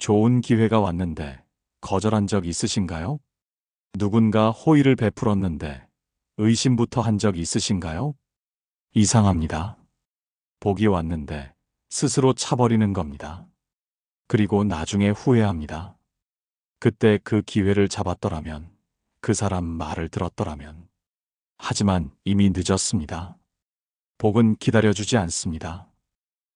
좋은 기회가 왔는데 거절한 적 있으신가요? 누군가 호의를 베풀었는데 의심부터 한 적 있으신가요? 이상합니다. 복이 왔는데 스스로 차버리는 겁니다. 그리고 나중에 후회합니다. 그때 그 기회를 잡았더라면, 그 사람 말을 들었더라면. 하지만 이미 늦었습니다. 복은 기다려주지 않습니다.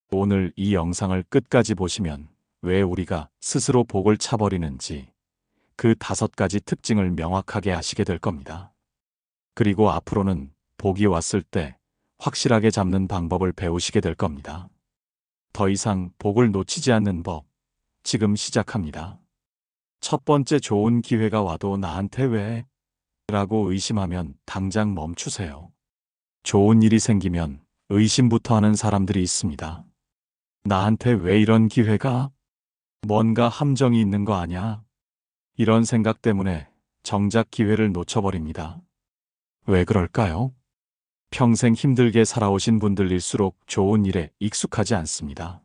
오늘 이 영상을 끝까지 보시면 왜 우리가 스스로 복을 차버리는지 그 5가지 특징을 명확하게 아시게 될 겁니다. 그리고 앞으로는 복이 왔을 때 확실하게 잡는 방법을 배우시게 될 겁니다. 더 이상 복을 놓치지 않는 법, 지금 시작합니다. 첫 번째, 좋은 기회가 와도 나한테 왜? 라고 의심하면 당장 멈추세요. 좋은 일이 생기면 의심부터 하는 사람들이 있습니다. 나한테 왜 이런 기회가? 뭔가 함정이 있는 거 아냐? 이런 생각 때문에 정작 기회를 놓쳐버립니다. 왜 그럴까요? 평생 힘들게 살아오신 분들일수록 좋은 일에 익숙하지 않습니다.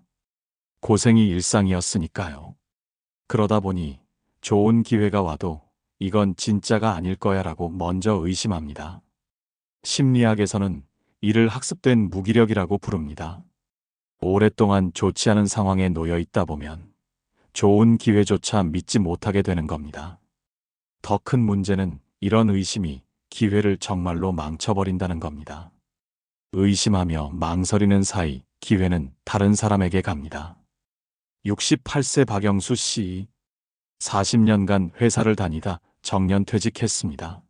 고생이 일상이었으니까요. 그러다 보니 좋은 기회가 와도 이건 진짜가 아닐 거야 라고 먼저 의심합니다. 심리학에서는 이를 학습된 무기력이라고 부릅니다. 오랫동안 좋지 않은 상황에 놓여 있다 보면 좋은 기회조차 믿지 못하게 되는 겁니다. 더 큰 문제는 이런 의심이 기회를 정말로 망쳐버린다는 겁니다. 의심하며 망설이는 사이 기회는 다른 사람에게 갑니다. 68세 박영수 씨, 40년간 회사를 다니다 정년퇴직했습니다.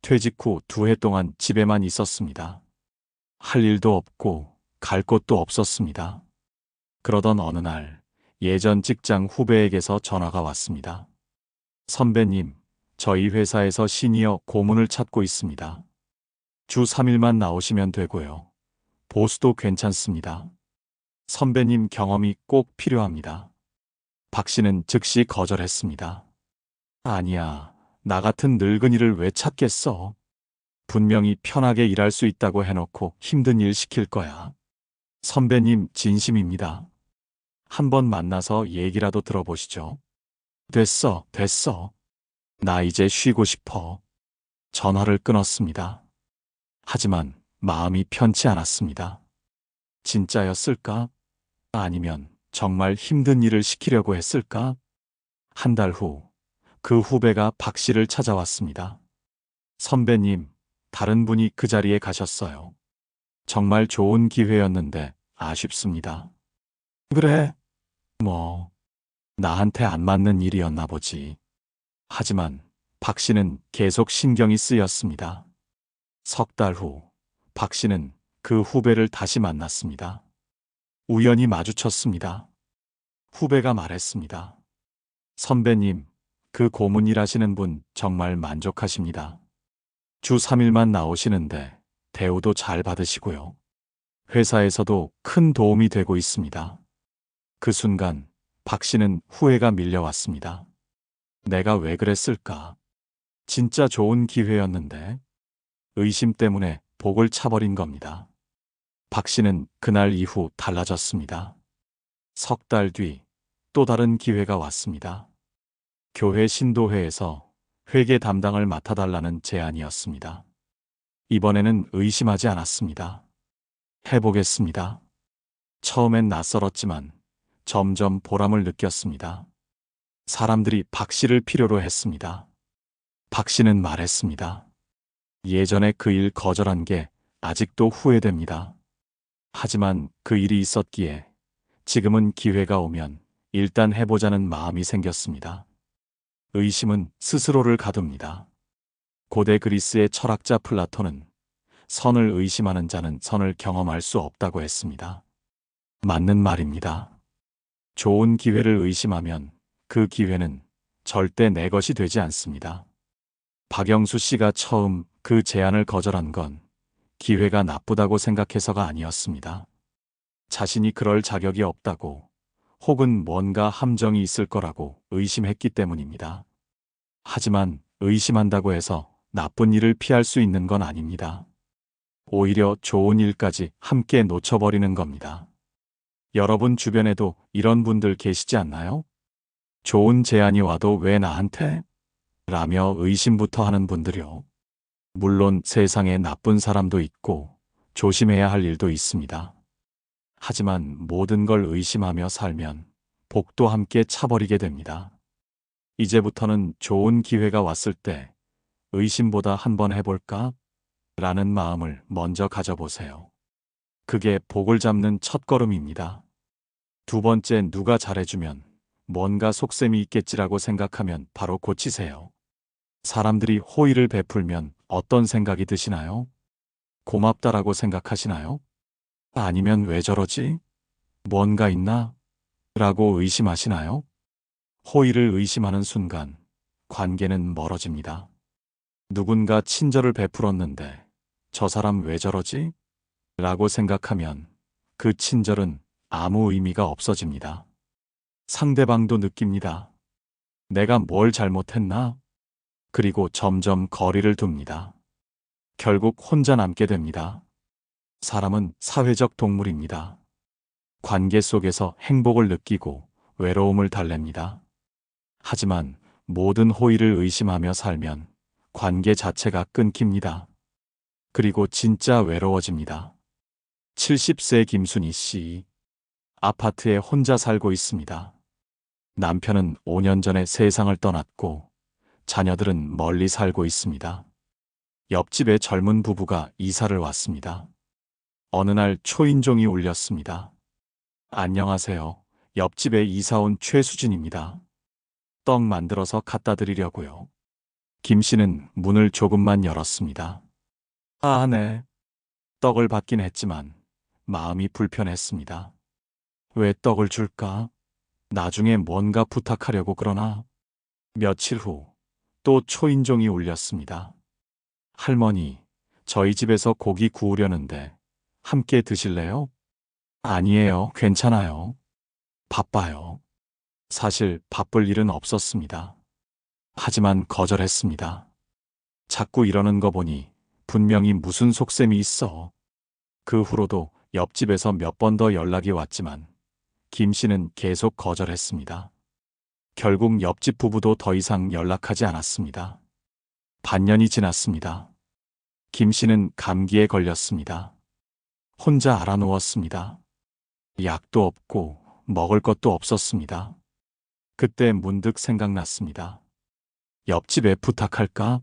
퇴직 후 2해 동안 집에만 있었습니다. 할 일도 없고 갈 곳도 없었습니다. 그러던 어느 날 예전 직장 후배에게서 전화가 왔습니다. 선배님, 저희 회사에서 시니어 고문을 찾고 있습니다. 주 3일만 나오시면 되고요. 보수도 괜찮습니다. 선배님 경험이 꼭 필요합니다. 박 씨는 즉시 거절했습니다. 아니야, 나 같은 늙은이를 왜 찾겠어? 분명히 편하게 일할 수 있다고 해놓고 힘든 일 시킬 거야. 선배님 진심입니다. 한번 만나서 얘기라도 들어보시죠. 됐어, 됐어. 나 이제 쉬고 싶어. 전화를 끊었습니다. 하지만 마음이 편치 않았습니다. 진짜였을까? 아니면 정말 힘든 일을 시키려고 했을까? 한 달 후, 그 후배가 박 씨를 찾아왔습니다. 선배님, 다른 분이 그 자리에 가셨어요. 정말 좋은 기회였는데 아쉽습니다. 그래, 뭐, 나한테 안 맞는 일이었나 보지. 하지만 박 씨는 계속 신경이 쓰였습니다. 석 달 후, 박 씨는 그 후배를 다시 만났습니다. 우연히 마주쳤습니다. 후배가 말했습니다. 선배님, 그 고문 일하시는 분 정말 만족하십니다. 주 3일만 나오시는데 대우도 잘 받으시고요. 회사에서도 큰 도움이 되고 있습니다. 그 순간 박 씨는 후회가 밀려왔습니다. 내가 왜 그랬을까? 진짜 좋은 기회였는데. 의심 때문에 복을 차버린 겁니다. 박 씨는 그날 이후 달라졌습니다. 석 달 뒤 또 다른 기회가 왔습니다. 교회 신도회에서 회계 담당을 맡아달라는 제안이었습니다. 이번에는 의심하지 않았습니다. 해보겠습니다. 처음엔 낯설었지만 점점 보람을 느꼈습니다. 사람들이 박 씨를 필요로 했습니다. 박 씨는 말했습니다. 예전에 그 일 거절한 게 아직도 후회됩니다. 하지만 그 일이 있었기에 지금은 기회가 오면 일단 해보자는 마음이 생겼습니다. 의심은 스스로를 가둡니다. 고대 그리스의 철학자 플라톤은 선을 의심하는 자는 선을 경험할 수 없다고 했습니다. 맞는 말입니다. 좋은 기회를 의심하면 그 기회는 절대 내 것이 되지 않습니다. 박영수 씨가 처음 그 제안을 거절한 건 기회가 나쁘다고 생각해서가 아니었습니다. 자신이 그럴 자격이 없다고, 혹은 뭔가 함정이 있을 거라고 의심했기 때문입니다. 하지만 의심한다고 해서 나쁜 일을 피할 수 있는 건 아닙니다. 오히려 좋은 일까지 함께 놓쳐버리는 겁니다. 여러분 주변에도 이런 분들 계시지 않나요? 좋은 제안이 와도 왜 나한테? 라며 의심부터 하는 분들이요. 물론 세상에 나쁜 사람도 있고 조심해야 할 일도 있습니다. 하지만 모든 걸 의심하며 살면 복도 함께 차버리게 됩니다. 이제부터는 좋은 기회가 왔을 때 의심보다 한번 해볼까? 라는 마음을 먼저 가져보세요. 그게 복을 잡는 첫걸음입니다. 두 번째, 누가 잘해주면 뭔가 속셈이 있겠지라고 생각하면 바로 고치세요. 사람들이 호의를 베풀면 어떤 생각이 드시나요? 고맙다라고 생각하시나요? 아니면 왜 저러지? 뭔가 있나? 라고 의심하시나요? 호의를 의심하는 순간 관계는 멀어집니다. 누군가 친절을 베풀었는데 저 사람 왜 저러지? 라고 생각하면 그 친절은 아무 의미가 없어집니다. 상대방도 느낍니다. 내가 뭘 잘못했나? 그리고 점점 거리를 둡니다. 결국 혼자 남게 됩니다. 사람은 사회적 동물입니다. 관계 속에서 행복을 느끼고 외로움을 달랩니다. 하지만 모든 호의를 의심하며 살면 관계 자체가 끊깁니다. 그리고 진짜 외로워집니다. 70세 김순희 씨. 아파트에 혼자 살고 있습니다. 남편은 5년 전에 세상을 떠났고 자녀들은 멀리 살고 있습니다. 옆집에 젊은 부부가 이사를 왔습니다. 어느 날 초인종이 울렸습니다. 안녕하세요. 옆집에 이사 온 최수진입니다. 떡 만들어서 갖다 드리려고요. 김 씨는 문을 조금만 열었습니다. 아, 네. 떡을 받긴 했지만 마음이 불편했습니다. 왜 떡을 줄까? 나중에 뭔가 부탁하려고 그러나? 며칠 후 또 초인종이 울렸습니다. 할머니, 저희 집에서 고기 구우려는데 함께 드실래요? 아니에요. 괜찮아요. 바빠요. 사실 바쁠 일은 없었습니다. 하지만 거절했습니다. 자꾸 이러는 거 보니 분명히 무슨 속셈이 있어. 그 후로도 옆집에서 몇 번 더 연락이 왔지만 김 씨는 계속 거절했습니다. 결국 옆집 부부도 더 이상 연락하지 않았습니다. 반년이 지났습니다. 김 씨는 감기에 걸렸습니다. 혼자 알아 누웠습니다. 약도 없고 먹을 것도 없었습니다. 그때 문득 생각났습니다. 옆집에 부탁할까?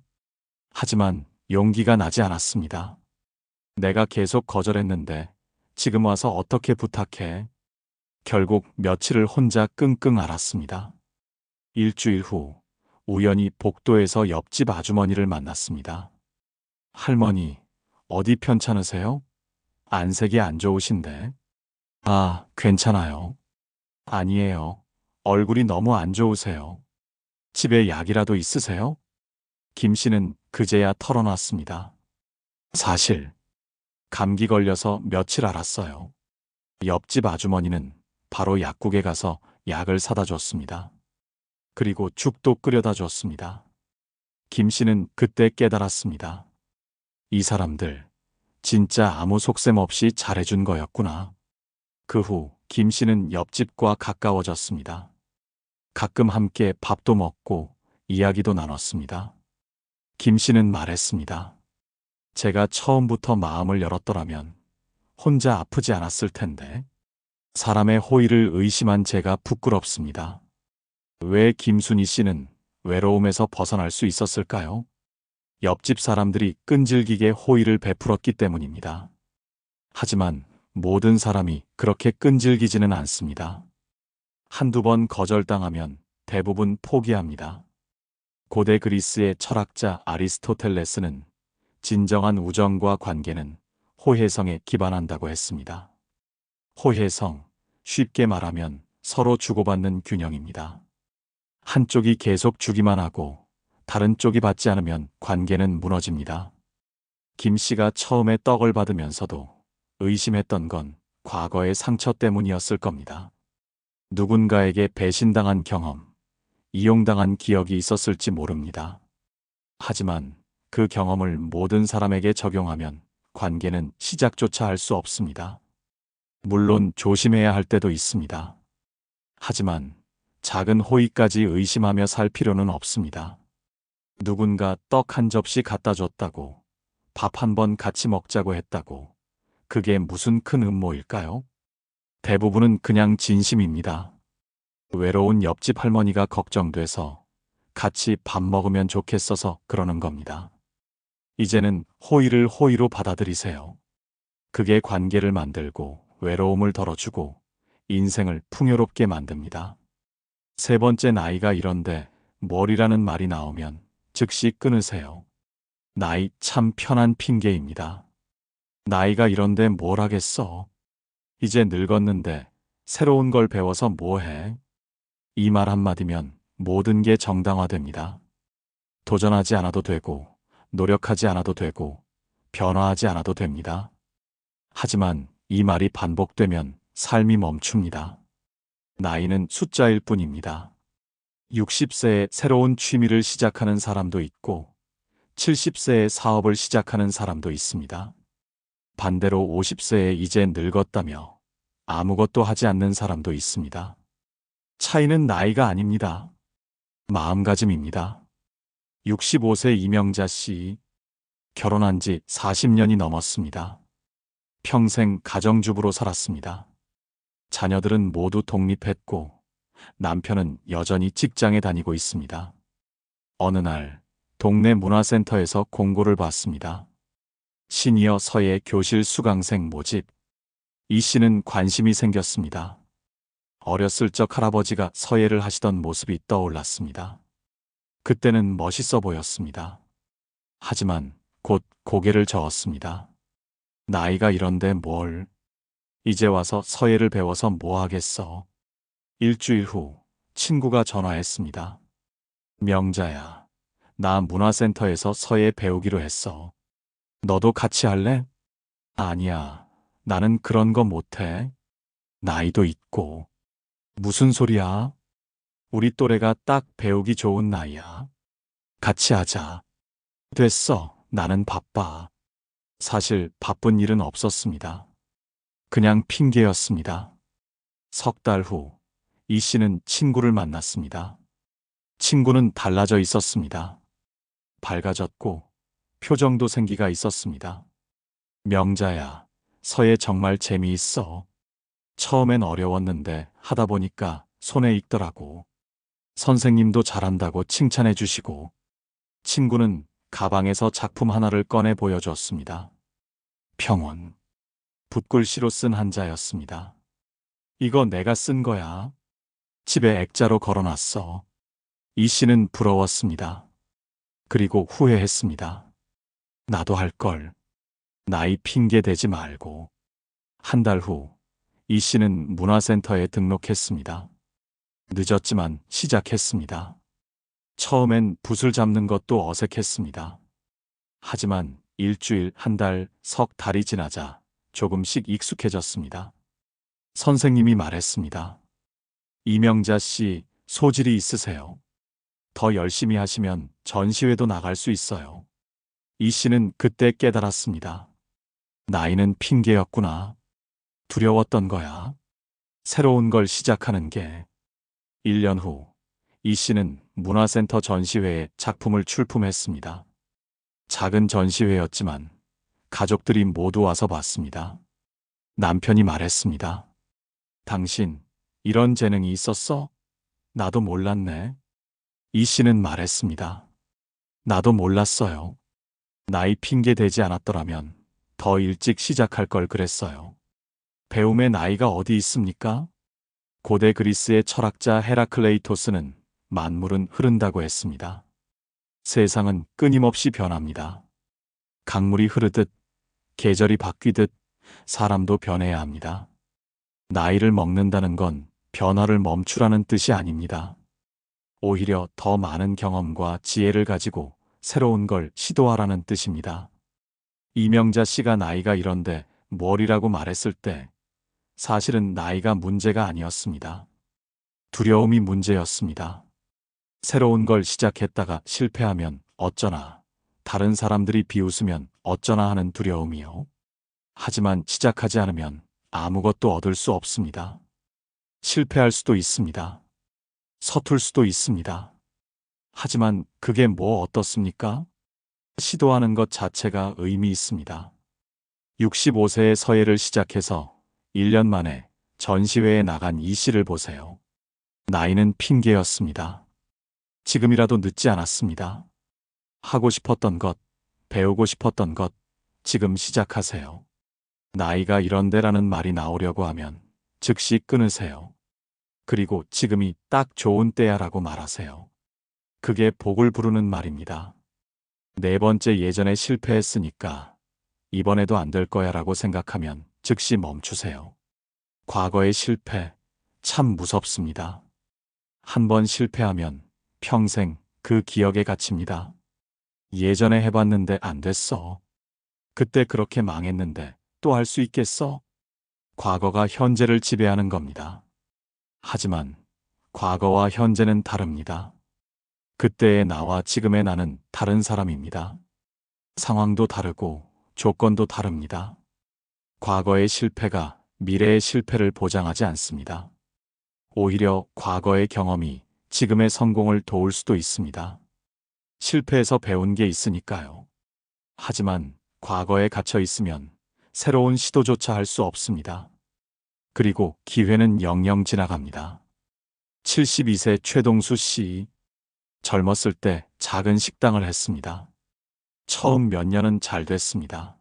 하지만 용기가 나지 않았습니다. 내가 계속 거절했는데 지금 와서 어떻게 부탁해? 결국 며칠을 혼자 끙끙 앓았습니다. 일주일 후 우연히 복도에서 옆집 아주머니를 만났습니다. 할머니, 어디 편찮으세요? 안색이 안 좋으신데. 아, 괜찮아요. 아니에요. 얼굴이 너무 안 좋으세요. 집에 약이라도 있으세요? 김 씨는 그제야 털어놨습니다. 사실 감기 걸려서 며칠 앓았어요. 옆집 아주머니는 바로 약국에 가서 약을 사다 줬습니다. 그리고 죽도 끓여다 줬습니다. 김 씨는 그때 깨달았습니다. 이 사람들 진짜 아무 속셈 없이 잘해준 거였구나. 그 후 김 씨는 옆집과 가까워졌습니다. 가끔 함께 밥도 먹고 이야기도 나눴습니다. 김 씨는 말했습니다. 제가 처음부터 마음을 열었더라면 혼자 아프지 않았을 텐데. 사람의 호의를 의심한 제가 부끄럽습니다. 왜 김순희 씨는 외로움에서 벗어날 수 있었을까요? 옆집 사람들이 끈질기게 호의를 베풀었기 때문입니다. 하지만 모든 사람이 그렇게 끈질기지는 않습니다. 한두 번 거절당하면 대부분 포기합니다. 고대 그리스의 철학자 아리스토텔레스는 진정한 우정과 관계는 호혜성에 기반한다고 했습니다. 호혜성, 쉽게 말하면 서로 주고받는 균형입니다. 한쪽이 계속 주기만 하고 다른 쪽이 받지 않으면 관계는 무너집니다. 김 씨가 처음에 떡을 받으면서도 의심했던 건 과거의 상처 때문이었을 겁니다. 누군가에게 배신당한 경험, 이용당한 기억이 있었을지 모릅니다. 하지만 그 경험을 모든 사람에게 적용하면 관계는 시작조차 할 수 없습니다. 물론 조심해야 할 때도 있습니다. 하지만 작은 호의까지 의심하며 살 필요는 없습니다. 누군가 떡 한 접시 갖다 줬다고, 밥 한 번 같이 먹자고 했다고, 그게 무슨 큰 음모일까요? 대부분은 그냥 진심입니다. 외로운 옆집 할머니가 걱정돼서 같이 밥 먹으면 좋겠어서 그러는 겁니다. 이제는 호의를 호의로 받아들이세요. 그게 관계를 만들고 외로움을 덜어주고 인생을 풍요롭게 만듭니다. 세 번째, 나이가 이런데 뭘이라는 말이 나오면 즉시 끊으세요. 나이 참 편한 핑계입니다. 나이가 이런데 뭘 하겠어? 이제 늙었는데 새로운 걸 배워서 뭐 해? 이 말 한마디면 모든 게 정당화됩니다. 도전하지 않아도 되고, 노력하지 않아도 되고, 변화하지 않아도 됩니다. 하지만 이 말이 반복되면 삶이 멈춥니다. 나이는 숫자일 뿐입니다. 60세에 새로운 취미를 시작하는 사람도 있고, 70세에 사업을 시작하는 사람도 있습니다. 반대로 50세에 이제 늙었다며 아무것도 하지 않는 사람도 있습니다. 차이는 나이가 아닙니다. 마음가짐입니다. 65세 이명자 씨, 결혼한 지 40년이 넘었습니다. 평생 가정주부로 살았습니다. 자녀들은 모두 독립했고 남편은 여전히 직장에 다니고 있습니다. 어느 날 동네 문화센터에서 공고를 봤습니다. 시니어 서예 교실 수강생 모집. 이 씨는 관심이 생겼습니다. 어렸을 적 할아버지가 서예를 하시던 모습이 떠올랐습니다. 그때는 멋있어 보였습니다. 하지만 곧 고개를 저었습니다. 나이가 이런데 뭘. 이제 와서 서예를 배워서 뭐 하겠어. 일주일 후 친구가 전화했습니다. 명자야, 나 문화센터에서 서예 배우기로 했어. 너도 같이 할래? 아니야, 나는 그런 거 못해. 나이도 있고. 무슨 소리야? 우리 또래가 딱 배우기 좋은 나이야. 같이 하자. 됐어, 나는 바빠. 사실 바쁜 일은 없었습니다. 그냥 핑계였습니다. 석 달 후, 이 씨는 친구를 만났습니다. 친구는 달라져 있었습니다. 밝아졌고, 표정도 생기가 있었습니다. 명자야, 서예 정말 재미있어. 처음엔 어려웠는데 하다 보니까 손에 익더라고. 선생님도 잘한다고 칭찬해 주시고. 친구는 가방에서 작품 하나를 꺼내 보여줬습니다. 평온. 붓글씨로 쓴 한자였습니다. 이거 내가 쓴 거야. 집에 액자로 걸어놨어. 이 씨는 부러웠습니다. 그리고 후회했습니다. 나도 할 걸. 나이 핑계 대지 말고. 한 달 후, 이 씨는 문화센터에 등록했습니다. 늦었지만 시작했습니다. 처음엔 붓을 잡는 것도 어색했습니다. 하지만 일주일, 한 달, 석 달이 지나자 조금씩 익숙해졌습니다. 선생님이 말했습니다. 이명자 씨, 소질이 있으세요. 더 열심히 하시면 전시회도 나갈 수 있어요. 이 씨는 그때 깨달았습니다. 나이는 핑계였구나. 두려웠던 거야. 새로운 걸 시작하는 게. 1년 후, 이 씨는 문화센터 전시회에 작품을 출품했습니다. 작은 전시회였지만 가족들이 모두 와서 봤습니다. 남편이 말했습니다. 당신, 이런 재능이 있었어? 나도 몰랐네. 이 씨는 말했습니다. 나도 몰랐어요. 나이 핑계 대지 않았더라면 더 일찍 시작할 걸 그랬어요. 배움의 나이가 어디 있습니까? 고대 그리스의 철학자 헤라클레이토스는 만물은 흐른다고 했습니다. 세상은 끊임없이 변합니다. 강물이 흐르듯, 계절이 바뀌듯 사람도 변해야 합니다. 나이를 먹는다는 건 변화를 멈추라는 뜻이 아닙니다. 오히려 더 많은 경험과 지혜를 가지고 새로운 걸 시도하라는 뜻입니다. 이명자 씨가 나이가 이런데 뭘이라고 말했을 때 사실은 나이가 문제가 아니었습니다. 두려움이 문제였습니다. 새로운 걸 시작했다가 실패하면 어쩌나, 다른 사람들이 비웃으면 어쩌나 하는 두려움이요. 하지만 시작하지 않으면 아무것도 얻을 수 없습니다. 실패할 수도 있습니다. 서툴 수도 있습니다. 하지만 그게 뭐 어떻습니까? 시도하는 것 자체가 의미 있습니다. 65세에 서예를 시작해서 1년 만에 전시회에 나간 이 씨를 보세요. 나이는 핑계였습니다. 지금이라도 늦지 않았습니다. 하고 싶었던 것, 배우고 싶었던 것, 지금 시작하세요. 나이가 이런데라는 말이 나오려고 하면 즉시 끊으세요. 그리고 지금이 딱 좋은 때야라고 말하세요. 그게 복을 부르는 말입니다. 네 번째 예전에 실패했으니까 이번에도 안 될 거야라고 생각하면 즉시 멈추세요. 과거의 실패, 참 무섭습니다. 한 번 실패하면 평생 그 기억에 갇힙니다. 예전에 해봤는데 안 됐어. 그때 그렇게 망했는데 또 할 수 있겠어? 과거가 현재를 지배하는 겁니다. 하지만 과거와 현재는 다릅니다. 그때의 나와 지금의 나는 다른 사람입니다. 상황도 다르고 조건도 다릅니다. 과거의 실패가 미래의 실패를 보장하지 않습니다. 오히려 과거의 경험이 지금의 성공을 도울 수도 있습니다. 실패에서 배운 게 있으니까요. 하지만 과거에 갇혀 있으면 새로운 시도조차 할 수 없습니다. 그리고 기회는 영영 지나갑니다. 72세 최동수 씨. 젊었을 때 작은 식당을 했습니다. 처음 몇 년은 잘 됐습니다.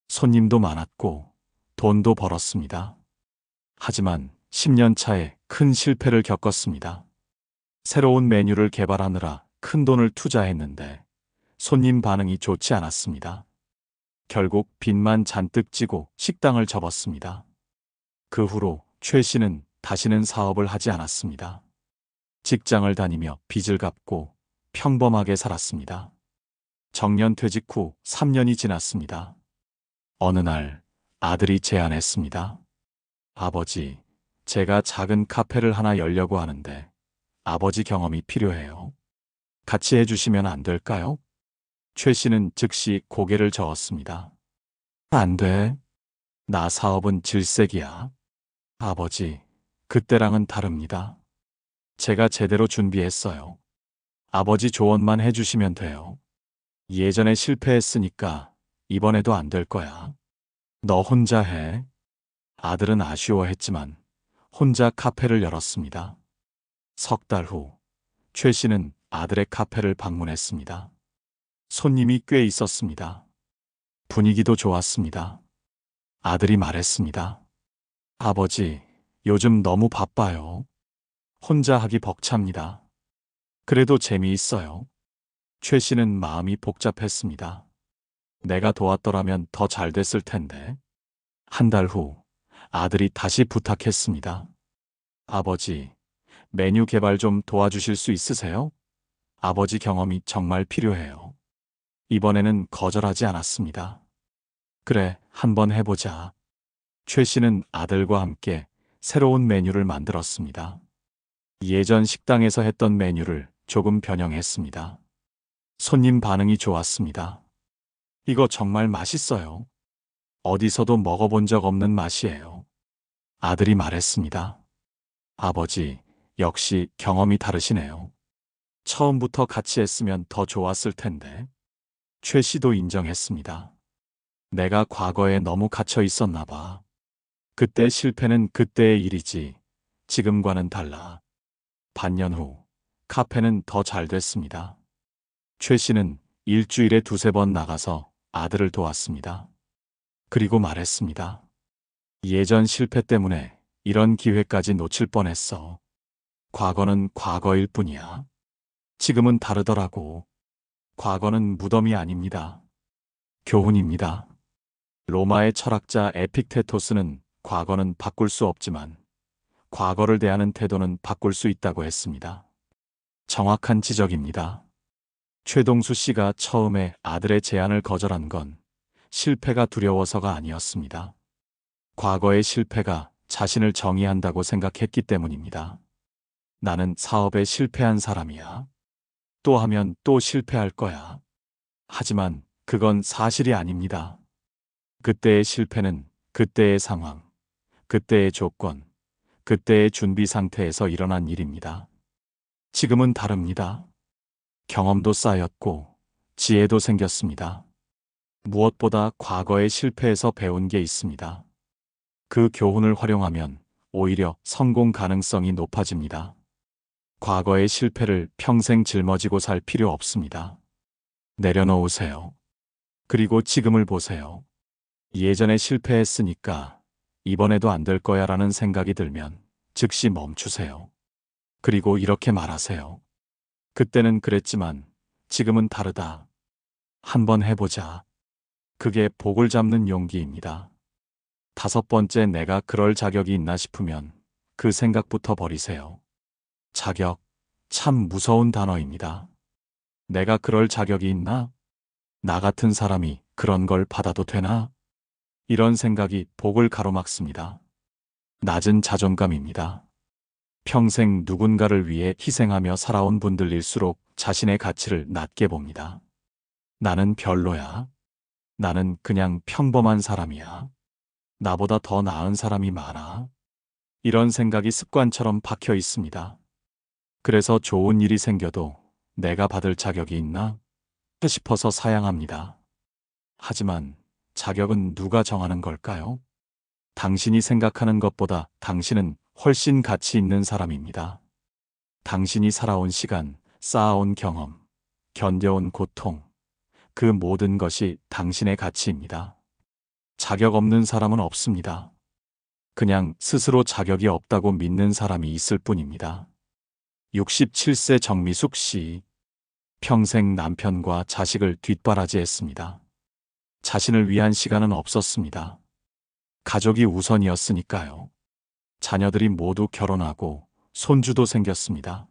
손님도 많았고 돈도 벌었습니다. 하지만 10년 차에 큰 실패를 겪었습니다. 새로운 메뉴를 개발하느라 큰 돈을 투자했는데 손님 반응이 좋지 않았습니다. 결국 빚만 잔뜩 지고 식당을 접었습니다. 그 후로 최 씨는 다시는 사업을 하지 않았습니다. 직장을 다니며 빚을 갚고 평범하게 살았습니다. 정년 퇴직 후 3년이 지났습니다. 어느 날 아들이 제안했습니다. 아버지, 제가 작은 카페를 하나 열려고 하는데 아버지 경험이 필요해요. 같이 해주시면 안 될까요? 최 씨는 즉시 고개를 저었습니다. 안 돼. 나 사업은 질색이야. 아버지, 그때랑은 다릅니다. 제가 제대로 준비했어요. 아버지 조언만 해주시면 돼요. 예전에 실패했으니까 이번에도 안 될 거야. 너 혼자 해. 아들은 아쉬워했지만 혼자 카페를 열었습니다. 석 달 후, 최 씨는 아들의 카페를 방문했습니다. 손님이 꽤 있었습니다. 분위기도 좋았습니다. 아들이 말했습니다. 아버지, 요즘 너무 바빠요. 혼자 하기 벅찹니다. 그래도 재미있어요. 최 씨는 마음이 복잡했습니다. 내가 도왔더라면 더 잘 됐을 텐데. 한 달 후, 아들이 다시 부탁했습니다. 아버지, 메뉴 개발 좀 도와주실 수 있으세요? 아버지 경험이 정말 필요해요. 이번에는 거절하지 않았습니다. 그래, 한번 해보자. 최 씨는 아들과 함께 새로운 메뉴를 만들었습니다. 예전 식당에서 했던 메뉴를 조금 변형했습니다. 손님 반응이 좋았습니다. 이거 정말 맛있어요. 어디서도 먹어본 적 없는 맛이에요. 아들이 말했습니다. 아버지, 역시 경험이 다르시네요. 처음부터 같이 했으면 더 좋았을 텐데. 최 씨도 인정했습니다. 내가 과거에 너무 갇혀 있었나 봐. 그때 실패는 그때의 일이지. 지금과는 달라. 반년 후, 카페는 더 잘 됐습니다. 최 씨는 일주일에 두세 번 나가서 아들을 도왔습니다. 그리고 말했습니다. 예전 실패 때문에 이런 기회까지 놓칠 뻔했어. 과거는 과거일 뿐이야. 지금은 다르더라고. 과거는 무덤이 아닙니다. 교훈입니다. 로마의 철학자 에픽테토스는 과거는 바꿀 수 없지만 과거를 대하는 태도는 바꿀 수 있다고 했습니다. 정확한 지적입니다. 최동수 씨가 처음에 아들의 제안을 거절한 건 실패가 두려워서가 아니었습니다. 과거의 실패가 자신을 정의한다고 생각했기 때문입니다. 나는 사업에 실패한 사람이야. 또 하면 또 실패할 거야. 하지만 그건 사실이 아닙니다. 그때의 실패는 그때의 상황, 그때의 조건, 그때의 준비 상태에서 일어난 일입니다. 지금은 다릅니다. 경험도 쌓였고 지혜도 생겼습니다. 무엇보다 과거의 실패에서 배운 게 있습니다. 그 교훈을 활용하면 오히려 성공 가능성이 높아집니다. 과거의 실패를 평생 짊어지고 살 필요 없습니다. 내려놓으세요. 그리고 지금을 보세요. 예전에 실패했으니까 이번에도 안 될 거야 라는 생각이 들면 즉시 멈추세요. 그리고 이렇게 말하세요. 그때는 그랬지만 지금은 다르다. 한번 해보자. 그게 복을 잡는 용기입니다. 5번째, 내가 그럴 자격이 있나 싶으면 그 생각부터 버리세요. 자격, 참 무서운 단어입니다. 내가 그럴 자격이 있나? 나 같은 사람이 그런 걸 받아도 되나? 이런 생각이 복을 가로막습니다. 낮은 자존감입니다. 평생 누군가를 위해 희생하며 살아온 분들일수록 자신의 가치를 낮게 봅니다. 나는 별로야. 나는 그냥 평범한 사람이야. 나보다 더 나은 사람이 많아. 이런 생각이 습관처럼 박혀 있습니다. 그래서 좋은 일이 생겨도 내가 받을 자격이 있나 싶어서 사양합니다. 하지만 자격은 누가 정하는 걸까요? 당신이 생각하는 것보다 당신은 훨씬 가치 있는 사람입니다. 당신이 살아온 시간, 쌓아온 경험, 견뎌온 고통, 그 모든 것이 당신의 가치입니다. 자격 없는 사람은 없습니다. 그냥 스스로 자격이 없다고 믿는 사람이 있을 뿐입니다. 67세 정미숙 씨. 평생 남편과 자식을 뒷바라지했습니다. 자신을 위한 시간은 없었습니다. 가족이 우선이었으니까요. 자녀들이 모두 결혼하고 손주도 생겼습니다.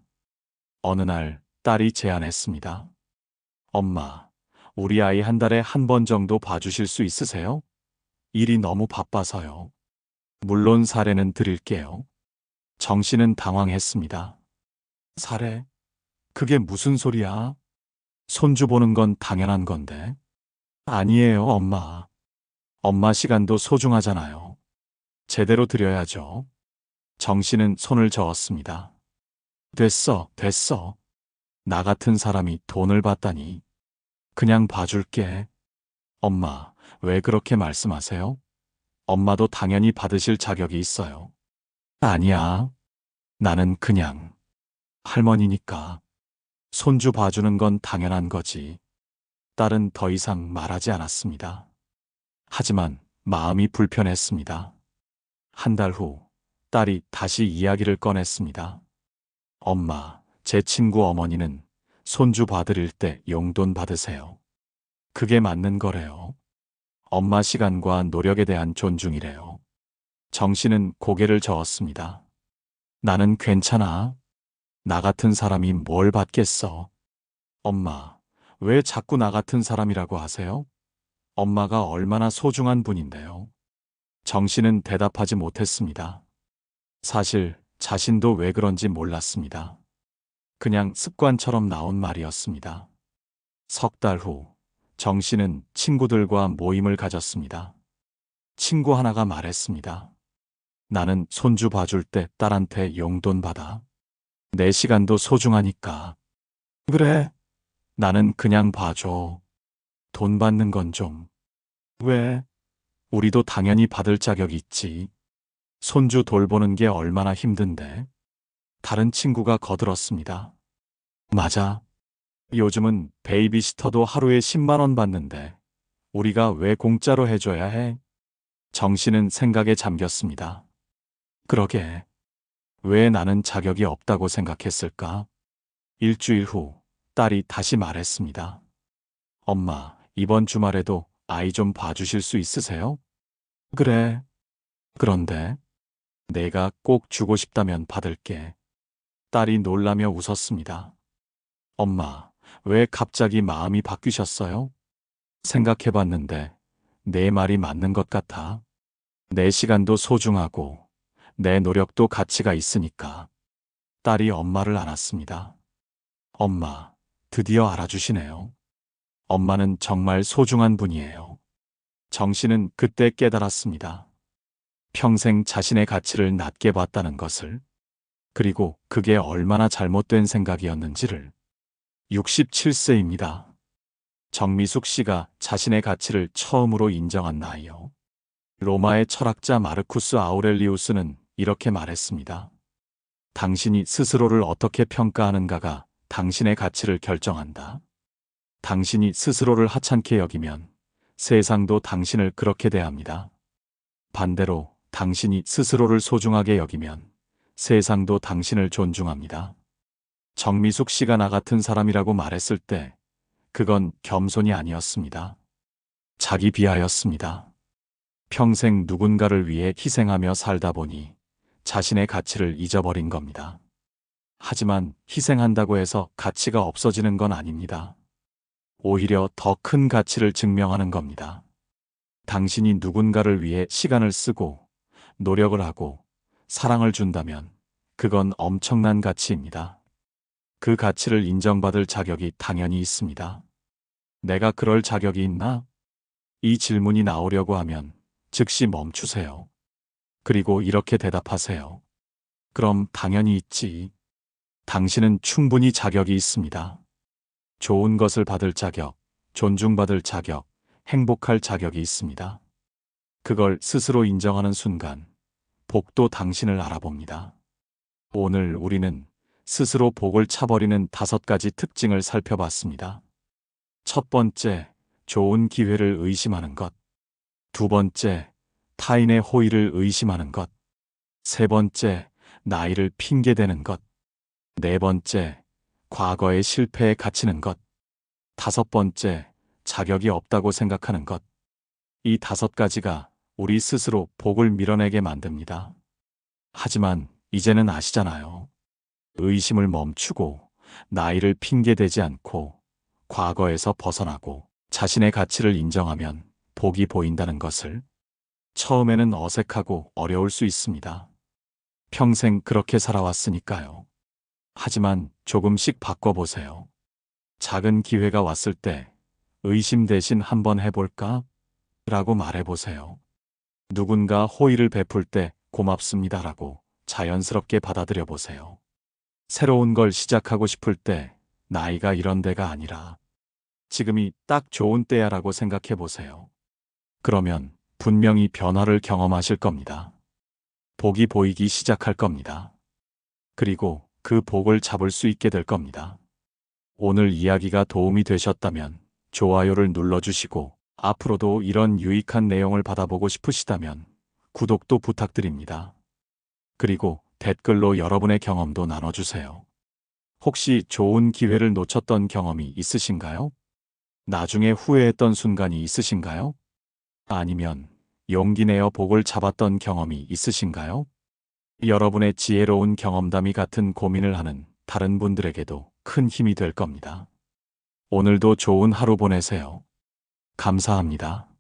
어느 날 딸이 제안했습니다. 엄마, 우리 아이 한 달에 한 번 정도 봐주실 수 있으세요? 일이 너무 바빠서요. 물론 사례는 드릴게요. 정씨는 당황했습니다. 사례? 그게 무슨 소리야? 손주 보는 건 당연한 건데. 아니에요, 엄마. 엄마 시간도 소중하잖아요. 제대로 드려야죠. 정씨는 손을 저었습니다. 됐어, 됐어. 나 같은 사람이 돈을 받다니. 그냥 봐줄게. 엄마, 왜 그렇게 말씀하세요? 엄마도 당연히 받으실 자격이 있어요. 아니야. 나는 그냥 할머니니까. 손주 봐주는 건 당연한 거지. 딸은 더 이상 말하지 않았습니다. 하지만 마음이 불편했습니다. 한 달 후, 딸이 다시 이야기를 꺼냈습니다. 엄마, 제 친구 어머니는 손주 봐드릴 때 용돈 받으세요. 그게 맞는 거래요. 엄마 시간과 노력에 대한 존중이래요. 정씨는 고개를 저었습니다. 나는 괜찮아. 나 같은 사람이 뭘 받겠어. 엄마, 왜 자꾸 나 같은 사람이라고 하세요? 엄마가 얼마나 소중한 분인데요. 정씨는 대답하지 못했습니다. 사실 자신도 왜 그런지 몰랐습니다. 그냥 습관처럼 나온 말이었습니다. 석 달 후, 정씨는 친구들과 모임을 가졌습니다. 친구 하나가 말했습니다. 나는 손주 봐줄 때 딸한테 용돈 받아. 내 시간도 소중하니까. 그래. 나는 그냥 봐줘. 돈 받는 건 좀. 왜? 우리도 당연히 받을 자격이 있지. 손주 돌보는 게 얼마나 힘든데. 다른 친구가 거들었습니다. 맞아. 요즘은 베이비시터도 하루에 10만 원 받는데 우리가 왜 공짜로 해줘야 해? 정씨는 생각에 잠겼습니다. 그러게. 왜 나는 자격이 없다고 생각했을까? 일주일 후 딸이 다시 말했습니다. 엄마, 이번 주말에도 아이 좀 봐주실 수 있으세요? 그래. 그런데 내가 꼭 주고 싶다면 받을게. 딸이 놀라며 웃었습니다. 엄마, 왜 갑자기 마음이 바뀌셨어요? 생각해봤는데 내 말이 맞는 것 같아. 내 시간도 소중하고 내 노력도 가치가 있으니까. 딸이 엄마를 안았습니다. 엄마, 드디어 알아주시네요. 엄마는 정말 소중한 분이에요. 정씨는 그때 깨달았습니다. 평생 자신의 가치를 낮게 봤다는 것을. 그리고 그게 얼마나 잘못된 생각이었는지를. 67세입니다. 정미숙 씨가 자신의 가치를 처음으로 인정한 나이요. 로마의 철학자 마르쿠스 아우렐리우스는 이렇게 말했습니다. 당신이 스스로를 어떻게 평가하는가가 당신의 가치를 결정한다. 당신이 스스로를 하찮게 여기면 세상도 당신을 그렇게 대합니다. 반대로 당신이 스스로를 소중하게 여기면 세상도 당신을 존중합니다. 정미숙 씨가 나 같은 사람이라고 말했을 때 그건 겸손이 아니었습니다. 자기 비하였습니다. 평생 누군가를 위해 희생하며 살다 보니 자신의 가치를 잊어버린 겁니다. 하지만 희생한다고 해서 가치가 없어지는 건 아닙니다. 오히려 더 큰 가치를 증명하는 겁니다. 당신이 누군가를 위해 시간을 쓰고 노력을 하고 사랑을 준다면 그건 엄청난 가치입니다. 그 가치를 인정받을 자격이 당연히 있습니다. 내가 그럴 자격이 있나? 이 질문이 나오려고 하면 즉시 멈추세요. 그리고 이렇게 대답하세요. 그럼 당연히 있지. 당신은 충분히 자격이 있습니다. 좋은 것을 받을 자격, 존중받을 자격, 행복할 자격이 있습니다. 그걸 스스로 인정하는 순간 복도 당신을 알아봅니다. 오늘 우리는 스스로 복을 차버리는 5가지 특징을 살펴봤습니다. 첫 번째, 좋은 기회를 의심하는 것. 두 번째, 타인의 호의를 의심하는 것. 세 번째, 나이를 핑계대는 것. 네 번째, 과거의 실패에 갇히는 것. 다섯 번째, 자격이 없다고 생각하는 것. 이 5가지가 우리 스스로 복을 밀어내게 만듭니다. 하지만 이제는 아시잖아요. 의심을 멈추고 나이를 핑계대지 않고 과거에서 벗어나고 자신의 가치를 인정하면 복이 보인다는 것을. 처음에는 어색하고 어려울 수 있습니다. 평생 그렇게 살아왔으니까요. 하지만 조금씩 바꿔보세요. 작은 기회가 왔을 때 의심 대신 한번 해볼까? 라고 말해보세요. 누군가 호의를 베풀 때 고맙습니다 라고 자연스럽게 받아들여 보세요. 새로운 걸 시작하고 싶을 때 나이가 이런 데가 아니라 지금이 딱 좋은 때야 라고 생각해 보세요. 그러면 분명히 변화를 경험하실 겁니다. 복이 보이기 시작할 겁니다. 그리고 그 복을 잡을 수 있게 될 겁니다. 오늘 이야기가 도움이 되셨다면 좋아요를 눌러주시고 앞으로도 이런 유익한 내용을 받아보고 싶으시다면 구독도 부탁드립니다. 그리고 댓글로 여러분의 경험도 나눠주세요. 혹시 좋은 기회를 놓쳤던 경험이 있으신가요? 나중에 후회했던 순간이 있으신가요? 아니면 용기 내어 복을 잡았던 경험이 있으신가요? 여러분의 지혜로운 경험담이 같은 고민을 하는 다른 분들에게도 큰 힘이 될 겁니다. 오늘도 좋은 하루 보내세요. 감사합니다.